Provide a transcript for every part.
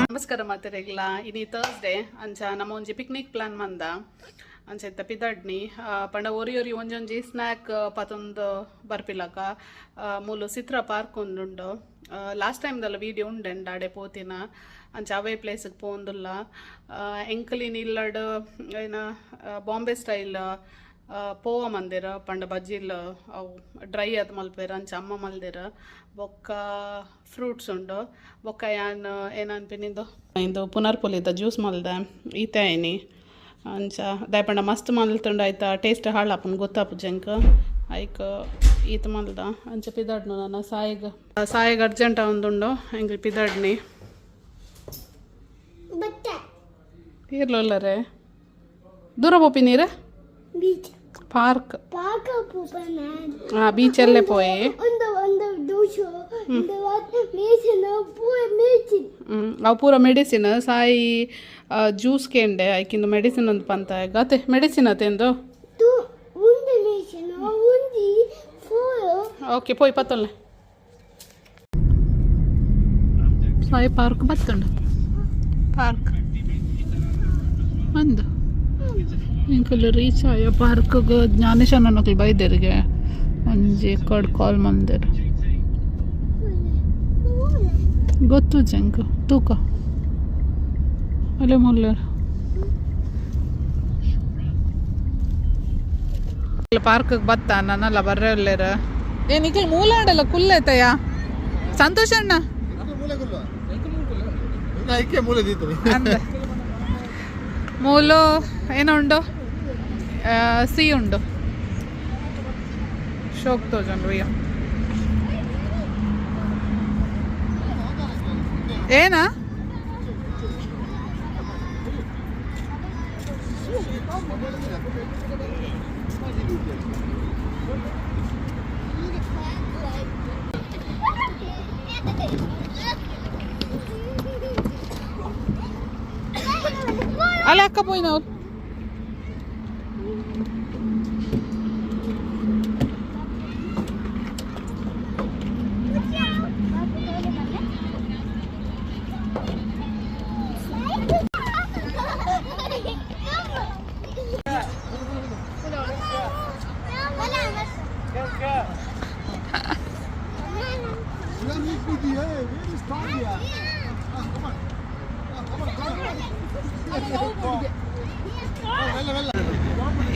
ನಮಸ್ಕಾರ ಮಾತೆರೆಗ್ಲ ಇನಿ ಥರ್ಸ್ಡೇ ಅಂಚ ನಮ್ಮ ಒಂಜಿ ಪಿಕ್ನಿಕ್ ಪ್ಲಾನ್ ಮಂದ ಅಂಚೆತ್ತ ಪಿದಡ್ನಿ ಪಂಡ ಒರಿ ಒಂಜೊಂಜಿ ಸ್ನ್ಯಾಕ್ ಪತೊಂದು ಬರ್ಪಿಲಕ ಮೂಲು ಸಿತ್ರ ಪಾರ್ಕ್ ಒಂದುಂಡು ಲಾಸ್ಟ್ ಟೈಮ್ದಲ್ಲ ವೀಡಿಯೋ ಉಂಡೆಂಡು ಆಡೆ ಪೋತಿನ ಅಂಚ ಅವೇ ಪ್ಲೇಸಿಗೆ ಪೋಂದುಲ್ಲ ಎಂಕಲಿನ ಇಲ್ಲಡ್ ಏನ ಬಾಂಬೆ ಸ್ಟೈಲ್ ಪೋವ ಮಂದಿರ ಪಂಡ ಬಜ್ಜಿಲ್ ಅವು ಡ್ರೈ ಅದು ಮಲ್ಪೇರ ಅಂಚ ಅಮ್ಮ ಮಲ್ದಿರ ಬೊಕ್ಕ ಫ್ರೂಟ್ಸ್ ಉಂಡು ಬೊಕ್ಕ ಯಾನ್ ಏನನ್ಪಿನಿಂದು ಇಂದು ಪುನರ್ಪುಲಿದ ಜ್ಯೂಸ್ ಮಲ್ದೆ ಈತೆ ಐನಿ ಅಂಚ ದಯಪಂಡ ಮಸ್ತ್ ಮಲ್ತುಂಡು ಆಯ್ತಾ ಟೇಸ್ಟ್ ಹಾಳಾಪನ್ ಗೊತ್ತಾಪು ಜಂಕ್ ಐಕ್ ಈತ ಮಲ್ದ ಅಂಚ ಪಿದಾಡ್ನು ನಾನು ಸಾಯಿಗೆ ಅರ್ಜೆಂಟ ಒಂದುಂಡು ಹೆಂಗೆ ಪಿದಾಡ್ನಿ ಇರ್ಲೊಲ್ಲರೆ ದೂರ ಪೋಪಿ ನೀರ ಪಾರ್ಕ್ ಬೀಚಲ್ಲೇ ಪೋಯಿ ಅವು ಪೂರ ಮೆಡಿಸಿನ್ ಸಾಯಿ ಜ್ಯೂಸ್ ಕೇಂಡೆ ಆಯ್ಕಿಂದು ಮೆಡಿಸಿನ್ ಒಂದು ಪಂತ ಗತೆ ಮೆಡಿಸಿನ್ ಅತೆಂದು ಓಕೆ ಪೋಯ್ ಪತ್ತೊಲ್ಲೆ ಸಾಯಿ ಪಾರ್ಕ್ ಬತ್ತುಂಡು ಪಾರ್ಕ್ ಒಂದು ಇಂಕಲ್ ರೀಚ್ ಆಯ ಪಾರ್ಕ್ಗೆ ಜ್ಞಾನೇಶನ ನಕಲ್ ಬೈದರಿಗೆ ಒಂಜಿ ಕಡ್ ಕಾಲ್ ಮಂದಿರು ಗೊತ್ತು ಜಂಕ್ ತೂಕ ಅಲ್ಲೇ ಮುಲ್ಲರ್ ಪಾರ್ಕ್ಗೆ ಬತ್ತ ನಾನಲ್ಲ ಬರ್ರಲ್ಲೇರ ಏನಿಕಲ್ ಮೂಲಾಡಲ್ಲ ಕುಲ್ಲೇತಯ್ಯ ಸಂತೋಷ ಅಣ್ಣ ಮೂಲು ಏನುಂಡು ಸಿ ಉಂಡು ಶೋಕ್ ತೋಜಂಡು ಏನ ಅಲ್ಲ ಅಕ್ಕ ಪೋಯ್ನವ್ರು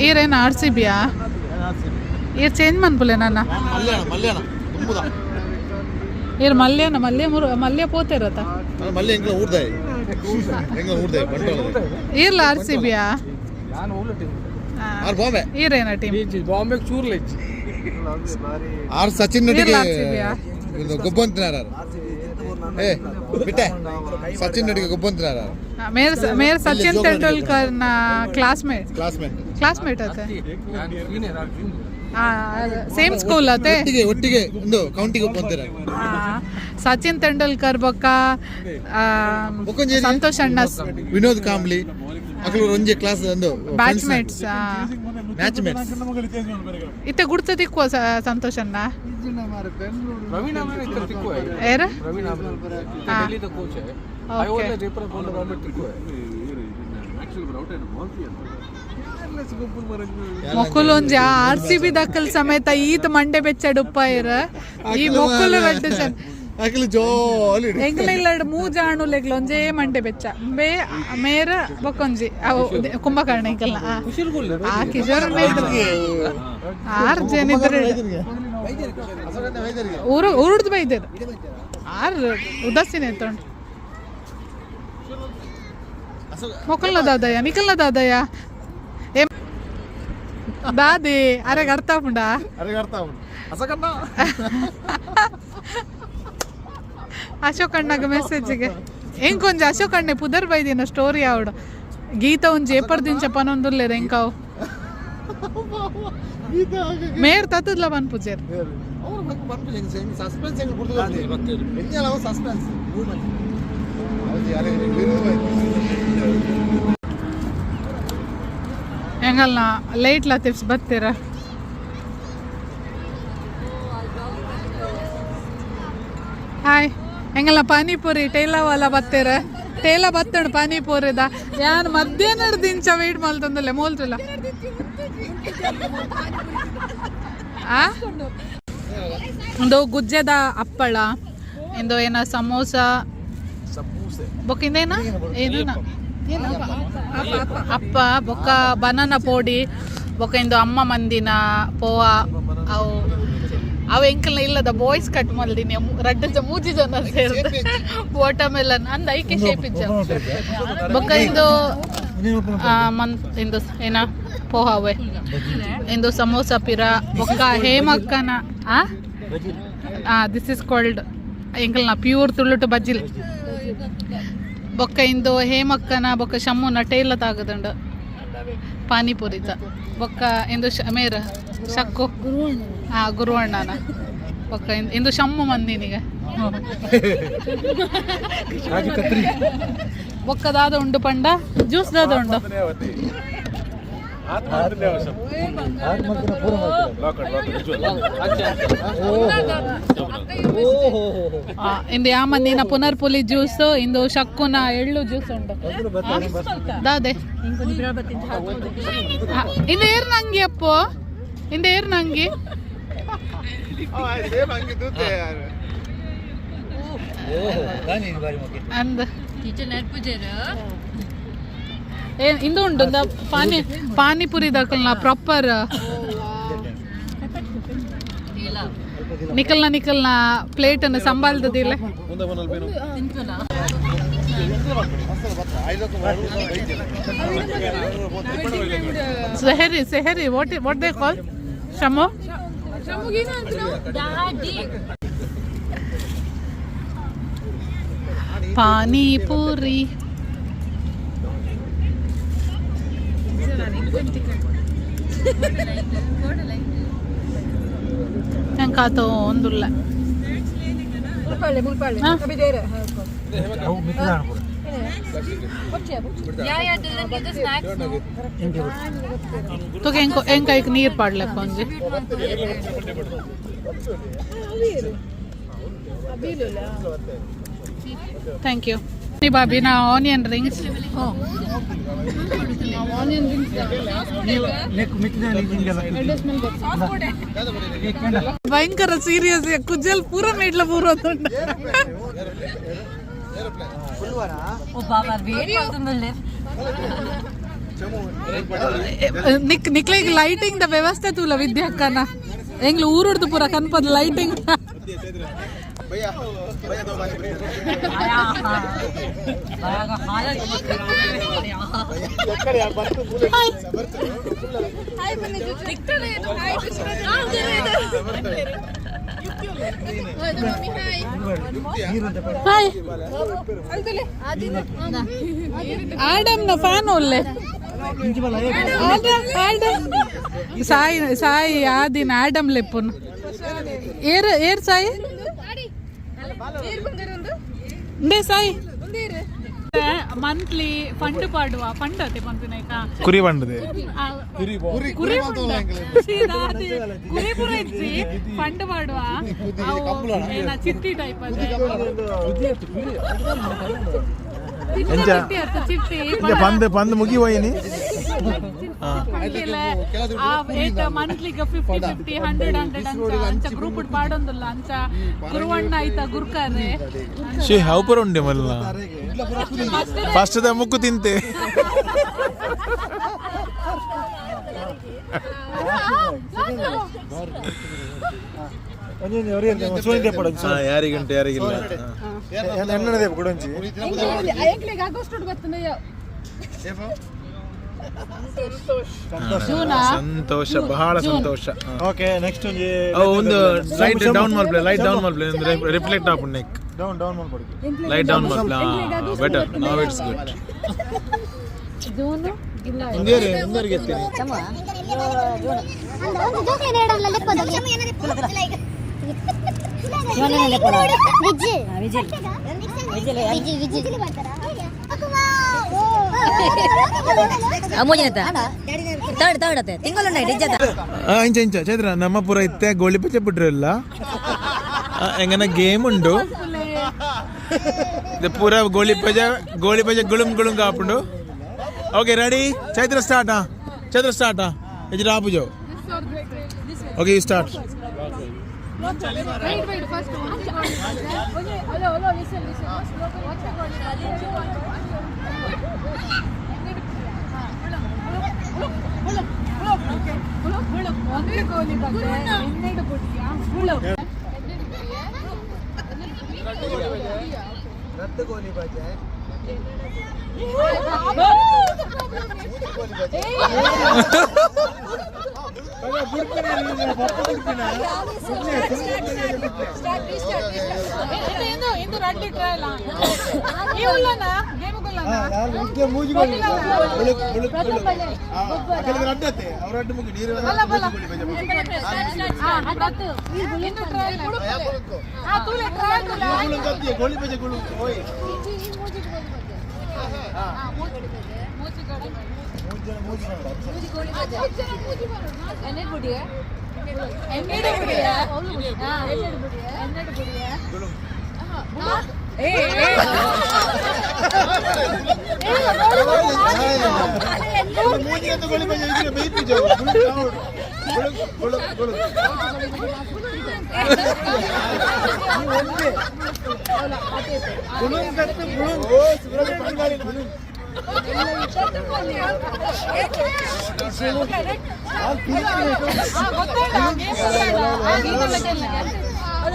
ಈರೇನು RCBಯಾ ಈರ್ ಚೇಂಜ್ ಮನ್ಪುಲೆ ನನ್ನ ಈರ್ ಮಲ್ಯ ಪೋತಿರತ್ತ ಈರ್ಲ RCBಯಾ ಈರೇನ ಟೀಮ್ ಬಾಂಬೆ ಚೂರ್ಲೆಚ್ ಆರ್ ಸಚಿನ್ ಗೊಬ್ಬಂತಿನಾರ ಸಚಿನ್ ನಡಿಗೆ ಗೊಬ್ಬಂತಿನಾರ ಮೇರ್ ಸಚಿನ್ ತೆಂಡೂಲ್ಕರ್ ನ ಕ್ಲಾಸ್ಮೇಟ್ ಅತೆ ಸೇಮ್ ಸ್ಕೂಲ್ ಅತೆ ಒಟ್ಟಿಗೆ ಒಂದು ಕೌಂಟಿಗೆ ಒಬ್ಬಂತಿರ ಸಚಿನ್ ತೆಂಡೂಲ್ಕರ್ ಬೊಕ್ಕ ಸಂತೋಷ್ ಅಣ್ಣ ವಿನೋದ್ ಕಾಂಬ್ಲಿ ಅಕಲು ಒಂಜೆ ಕ್ಲಾಸ್ ಒಂದು ಬ್ಯಾಚ್ಮೇಟ್ಸ್ ಇತ್ತೆ ಗುಡ್ತ ತಿಕ್ಕುವ ಸಂತೋಷ್ ಅಣ್ಣ ಏರ ಮೊಕ್ಕುಲೊಂಜಿ RCB ದಕ್ಕಲ್ ಸಮೇತ ಈತ್ ಮಂಡೆ ಬೆಚ್ಚಡುಪ್ಪ ಇರ ಈ ಮೊಕ್ಕುಲು ವೆಡ್ಡಿಸನ್ ಎಂಗ್ಲೆಡ್ ಮೂಜಾಣು ಲೆಗ್ಲ ಒಂಜೇ ಮಂಡೆ ಬೆಚ್ಚ ಬೇ ಮೇರ ಬೊಕ್ಕೊಂಜಿ ಅವು ಕುಂಭಕರ್ಣ ಇಂಕಲ್ನ ಆ ಕಿಶೋರ್ ಆರ್ ಜನ ಇದ್ರೆ ಊರುಡ್ದು ಬೈದೇರು ಆರ್ ಉದಾಸೀನ ಎತ್ತೊಂಡು ಮೊಕ್ಕಲ್ನ ದಾದಯ್ಯ ನಿಖಲ್ನ ದಾದಯ್ಯ ದಾದಿ ಅರೆಗೆ ಅರ್ಥ ಉಂಡ ಅಶೋಕ್ ಅಣ್ಣಗ ಮೆಸೇಜ್ಗೆ ಎಂಕೊಂಜಿ ಅಶೋಕ್ ಅಣ್ಣೆ ಪುದರ್ ಬೈದಿನ ಸ್ಟೋರಿ ಆವಡು ಗೀತ ಒಂಜಿ ಏಪರ್ದಿಂಚ ಪನೊಂದುಲ್ಲೇರ ಎಂಕಾವು ಮೇರ್ ತತ್ತದ್ಲ ಪನ್ಪುಜೇರ್ ಹೆಂಗಲ್ಲ ಲೈಟ್ ಲತೀಫ್ಸ್ ಬರ್ತೀರ ಹಾಯ್ ಹೆಂಗಲ್ಲ ಪಾನಿಪುರಿ ಟೇಲ ವಾಲ ಬತ್ತೇರ ಟೇಲ ಬತ್ತಣ ಪಾನಿಪುರಿದ ಯಾನ್ ಮಧ್ಯಾಹ್ನ ದಿಂಚ ವೇಟ್ ಮಲ್ತಂದಲ್ಲ ಮೋಲ್ತಲ್ಲ ಒಂದು ಗುಜ್ಜೆದ ಹಪ್ಪಳ ಇಂದು ಏನ ಸಮೋಸ ಬೊಕ್ಕಿಂದೇನ ಏನೇನ ಅಪ್ಪ ಬೊಕ್ಕ ಬನಾನಾ ಪೋಡಿ ಬೊಕ್ಕ ಇಂದು ಅಮ್ಮ ಮಂದಿನ ಪೋವ ಅವು ಎಂಕಲ್ನ ಇಲ್ಲದ ಬಾಯ್ಸ್ ಕಟ್ ಮಲ್ದಿನಿ ರಡ್ಡ ಮೂಜಿ ಜನ ಸೇರಿದ ವಾಟರ್ ಮೆಲನ್ ಅಂದ ಐಕೆ ಶೇಪ್ ಇಜ್ಜ ಬೊಕ್ಕ ಇಂದು ಇಂದು ಏನ ಪೋಹಾವೆ ಇಂದು ಸಮೋಸ ಪಿರ ಬೊಕ್ಕ ಹೇಮಕ್ಕನ ದಿಸ್ ಇಸ್ ಕಾಲ್ಡ್ ಎಂಕಲ್ನ ಪ್ಯೂರ್ ತುಳುಟು ಬಜ್ಜಿಲ್ ಬೊಕ್ಕ ಇಂದು ಹೇಮಕ್ಕನ ಬೊಕ್ಕ ಶಮ್ಮುನ ಟೇಲ ತಾಗದಂಡು ಪಾನಿಪುರಿತ ಬೊಕ್ಕ ಇಂದು ಮೇರ ಶಕ್ಕು ಗುರುವಣ್ಣನ ಬೊಕ್ಕ ಇಂದು ಶಮ್ಮು ಮಂದಿನಿಗೆ ಬೊಕ್ಕದಾದ ಉಂಡು ಪಂಡ ಜ್ಯೂಸ್ ದಾದ ಉಂಡು ಇಂದು ಯಾ ಮಂದಿನ ಪುನರ್ಪುಲಿ ಜ್ಯೂಸ್ ಇಂದು ಶಕ್ಕುನ ಎಳ್ಳು ಜ್ಯೂಸ್ ಉಂಟು ದಾದೆ ಇಂದು ಏರ್ ನಂಗಿ ಅಪ್ಪು ಇಂದು ಏರ್ ನಂಗಿ ಅಂದ ಇಂದು ಉಂಟು ಪಾನಿಪುರಿ ದಕ್ಕಲ್ನ ಪ್ರಾಪರ್ ನಿಕಲ್ನ ಪ್ಲೇಟ್ ಅನ್ನು ಸಂಭಾಲ್ದಿಲ್ಲ ಸೆಹರಿ ವಾಟ್ ದೇ ಕಾಲ್ ಶಮೋ ಪಾನಿಪುರಿ ഞാൻ കാത്തോന്നില്ല ಹೆಂಗ್ ಕೈಗೆ ನೀರು ಪಾಡ್ಲಕ್ಕ ಒಂಜಿ ಥ್ಯಾಂಕ್ ಯು ಬಾಬಿ ನಾ ಆನಿಯನ್ ರಿಂಗ್ಸ್ ಭಯಂಕರ ಸೀರಿಯಸ್ ಕುಜ್ಜಲ್ ಪೂರ ಮೇಡ್ಲ ಪೂರ ನಿಕ್ಲಿಗೆ ಲೈಟಿಂಗ್ ದ ವ್ಯವಸ್ಥೆ ತೂಲ ವಿದ್ಯಾಕ್ಕನ ಎಂಗ್ಲು ಊರುಡ್ದು ಪೂರ ಕನ್ಪದ ಲೈಟಿಂಗ್ ಆಡಮ್ನ ಫ್ಯಾನ್ ಒಳ್ಳೆ ಸಾಯಿ ಆದಿನ ಆಡಮ್ ಲೆಪ್ಪುನು air Sai Sai monthly fund ಪಾಡುವ ಫಂಡ್ ಅತ್ತೆ ಪಂಪಿನಾಯ್ಕ ಕುರಿ ಬಂಡದೆ ಕುರಿ ಪುರ ಇಚ್ಚಿ ಫಂಡ್ ಪಾಡುವ ಏನ ಚಿಟ್ಟಿ ಟೈಪ್ ಪಂದ್ ಮುಗಿ ಹೋಯ್ನಿ ಮಂತ್ಲಿಗೆ 50-50 100 ಅಂಚ ಗ್ರೂಪ್ ಪಾಡೊಂದಿಲ್ಲ ಅಂಚ ಗುರುವಣ್ಣ ಆಯ್ತಾ ಗುರ್ಕಾರೆ ಹೌಪರ ಉಂಡೆ ಮಲ್ಲ ಫಸ್ಟ್ ದ ಮುಕ್ಕು ತಿಂತೆ ಯಾರಿಗಂಟು ಯಾರಿಗಿಲ್ಲ ಸಂತೋಷ ಬಹಳ ಸಂತೋಷ ಓಕೆ ನೆಕ್ಸ್ಟ್ ಒಂದು ಲೈಟ್ ಡೌನ್ ಮಾಡ್ಲೆ ಲೈಟ್ ಡೌನ್ ಮಾಡ್ಲೆ ಅಂದ್ರೆ ರಿಫ್ಲೆಕ್ಟ್ ಆಪುಂಡು ನೆಕ್ ಡೌನ್ ಮಾಡ್ಬಿಡಿ ಲೈಟ್ ಡೌನ್ ಮಾಡ್ಲೆ ಬೆಟರ್ ನೌ ಇಟ್ಸ್ ಗುಡ್ ಜೂನು ಇಲ್ಲ ಇಂಗೇರೆ ಇಂಗೇರಿಗೆ ಎತ್ತೀನಿ ಚಮ ಒಂದು ಜೋಕೆ ನೇಡಲ್ಲ ಲೆಪ್ಪದ ಚಮ ಏನ ಲೆಪ್ಪದ ಲೈಕ್ ಜೋನೆ ಲೆಪ್ಪದ ವಿಜಿ ಮಾಡ್ತಾರಾ ಅಕ್ಕವಾ ಅಮೋಜಿನತ ತರ್ಡ್ ಅತ್ತೆ ತಿಂಗಳು ಇಂಚ ಚೈತ್ರ ನಮ್ಮ ಪುರ ಇತ್ತೆ ಗೋಳಿ ಪಚ್ಚೆ ಬಿಟ್ರಲ್ಲ എങ്ങനെ ഗെയിം ഉണ്ടോ ಇದು ಪೂರ ಗೋಳಿ ಪಜೆ ಗುಳುಮ್ ಗುಳುಮ್ ಕಾಪುಂಡು. ಓಕೆ ರೆಡಿ ಚೈತ್ರ ಸ್ಟಾರ್ಟ್ ಇದು ರಾಪು ಜೋ. Okay you start. Wait, first one. Hello, listen. What's the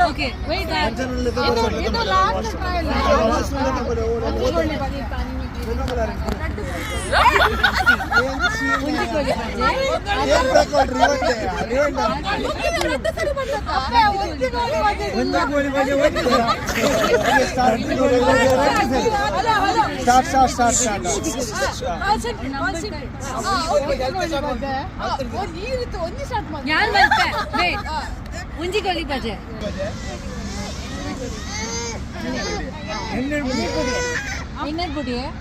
Okay, wait. This last trial. Unji goli baje. Inner budi hai.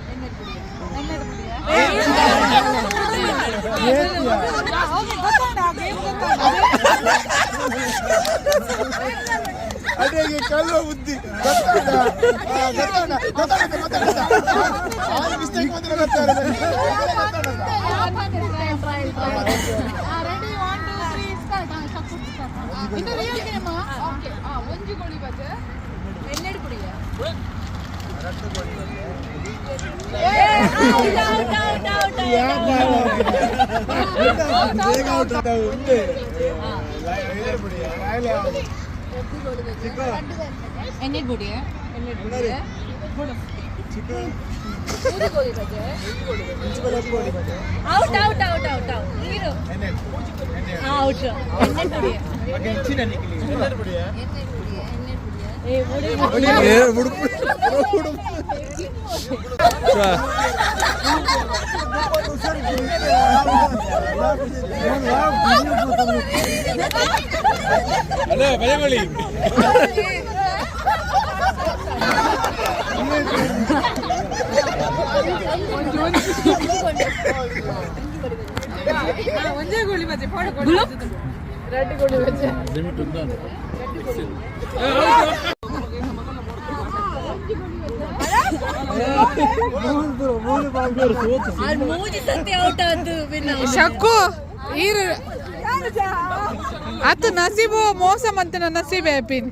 ಅಡೆಗೆ ಕಲ್ಲು ಬುದ್ಧಿ ಮಿಸ್ಟೇಕ್ ಬಂದ್ರೆ ಗೊತ್ತಾಗಲ್ಲ. ಇದು ರಿಯಲ್ ಗೇಮ್ ಓಕೆ ಒಂಜಿ ಗೋಳಿ ಬಜೆ ಎನ್ನೆಡು ಪುಡಿಯ ರಟ್ಟು ಗೋಳಿ ಬಜೆ ಎನ್ನೆಡು ಪುಡಿಯ ಔಟ್ ನೀರು ಔಟ್ ಎನ್ನೆಡು ಪುಡಿಯ ಹಲೋ ಭಯಗೊಳ್ಳಿ ಒಂದೇ ಗೋಳಿ ಬಜೆ ರೆಡ್ ಗೋಳಿ ಬಜೆ ಲಿಮಿಟ್ ಉಂಟಾ ಶಕ್ಕು ಈರು ಅತ್ತು ನಸೀಬು ಮೋಸ ಮಂತನ ನಸೀಬೆ ಅಪ್ಪಿನ್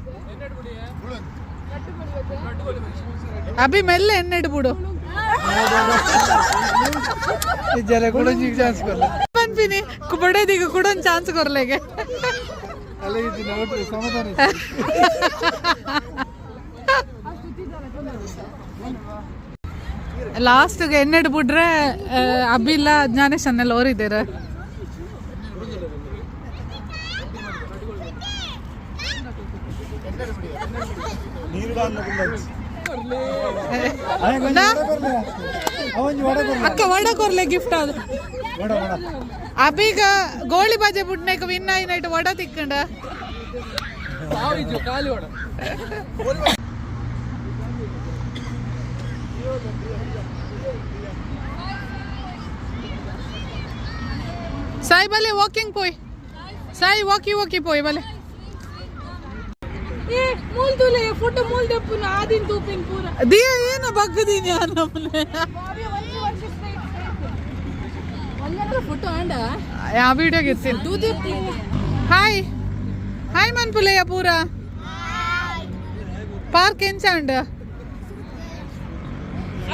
ಅಭಿ ಮೆಲ್ಲೆ ಎಣ್ಣೆಡು ಬಿಡು ಜರ ಕೂಡ ಚಾನ್ಸ್ ಕೊರ್ಲೆ ಪನ್ಪಿನಿ ಬಡೇದಿಗೆ ಕೂಡ ಒಂದು ಚಾನ್ಸ್ ಕೊರ್ಲೆಗೆ ಲಾಸ್ಟ್ಗೆ ಎಣ್ಣೆಡು ಬಿಟ್ರೆ ಅಭಿಲ್ಲ ಜ್ಞಾನೇಶ್ ಅನ್ನೆಲ್ಲ ಓರಿದ್ದೀರ ಅಕ್ಕ ವಡ ಕೊರ್ಲೆ ಗಿಫ್ಟ್ ಅದು ಅಭೀಗ ಗೋಳಿ ಬಾಜೆ ಬುಡ್ನೇಕ ವಿನ್ ಆಯ್ತು ವಡ ತಿಕ್ಕಂಡ ಸಾಯಿ ಬಲೆ ವಾಕಿಂಗ್ ಪೋಯ್ ಸಾಯಿ ವಾಕಿ ಪೋಯ್ ಬಲೆ ಏ ಮೂಲ್ ತುಲೆ ಫೋಟೋ ಮೂಲ್ ದಪ್ಪುನ ಆದಿನ್ ತೂಪಿನ್ ಪೂರ ದಿಯ ಏನ ಬಗ್ಗದೀನಿ ನಮ್ಮನೆ ಒಂದರ ಫೋಟೋ ಆಂಡ ಆ ವಿಡಿಯೋ ಗೆತ್ತಿಲ್ಲ ತೂದಿರ್ತಿ ಹಾಯ್ ಹಾಯ್ ಮನ್ಪುಲೆಯ ಪೂರ ಪಾರ್ಕ್ ಎಂಚಾಂಡ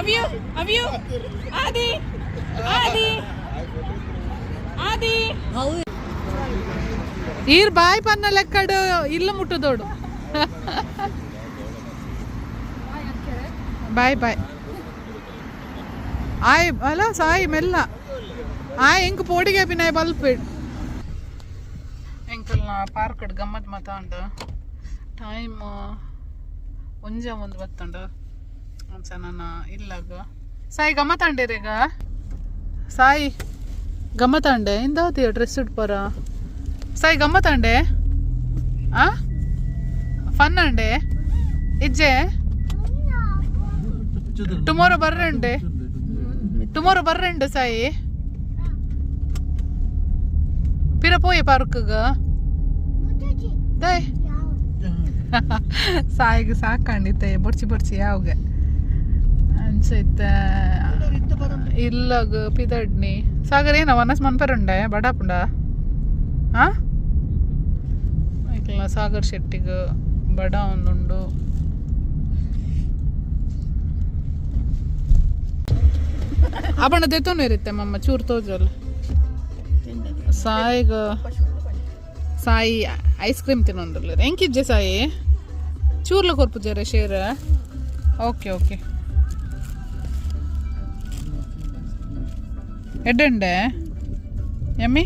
ಅವಿಯೋ ಅವಿಯೋ ಆದಿ ಆದಿ ಆದಿ ಈರ್ ಬಾಯ್ ಪನ್ನ ಲೆಕ್ಕಡು ಇಲ್ಲ ಮುಟ್ಟುದೋಡು ಬಾಯ್ ಬಾಯ್ ಆಯ್ ಅಲ್ಲ ಸಾಯಿ ಮೆಲ್ಲ ಆಯ್ ಎಂಕ್ ಪೋಡಿಗೆ ಪಿನಾಯ್ ಬಲ್ಪಿಡ್ ಎಂಕಲ್ ಪಾರ್ಕ್ ಗಮ್ಮತ್ ಮಾತಾಂಡು ಟೈಮ್ ಒಂದು ಬತ್ತಂಡು ನನ್ನ ಇಲ್ಲಾಗ ಸಾಯಿ ಗಮ್ಮತ್ತಾಂಡೇರೀಗ ಸಾಯಿ ಗಮ್ಮತ್ತಾಂಡೆ ಇಂದಾತಿ ಡ್ರೆಸ್ ಉಡ್ಪರ ಸಾಯಿ ಗಮ್ಮತ್ತಾಂಡೆ ಆ ಫನ್ ಅಂಡೆ ಇಜ್ಜೆ ಟುಮಾರೋ ಬರ್ರೆಂಡು ಸಾಯಿ ಪಿರ ಪೋಯೆ ಪಾರ್ಕ್ಗ ದಯ್ ಸಾಯಿಗೆ ಸಾಕಂಡಿತ್ತೆ ಬಡ್ಸಿ ಯಾವಾಗ ಅನ್ಸೈತ ಇಲ್ಲಗ ಪಿದಡ್ನಿ ಸಾಗರ್ ಏನ ವನಸ್ ಮನ್ಪರುಂಡೆ ಬಡಾಪುಂಡ ಹಾ ಇಲ್ಲ ಸಾಗರ್ ಶೆಟ್ಟಿಗ ಬಡ ಒಂದುಂಡು ಅಬಣ್ಣ ದೆತ್ತೋನು ಇರುತ್ತೆ ಮಮ್ಮ ಚೂರು ತೋಜಲ್ ಸಾಯಿಗ ಸಾಯಿ ಐಸ್ ಕ್ರೀಮ್ ತಿನ್ನೊಂದಿಲ್ಲ ಹೆಂಗಿಜ್ಜೆ ಸಾಯಿ ಚೂರ್ಲ ಕೊರ್ಪುಜಾರೆ ಶೇರ ಓಕೆ ಓಕೆ ಎಡ್ಡೆಂಡೆ ಎಮ್ಮಿ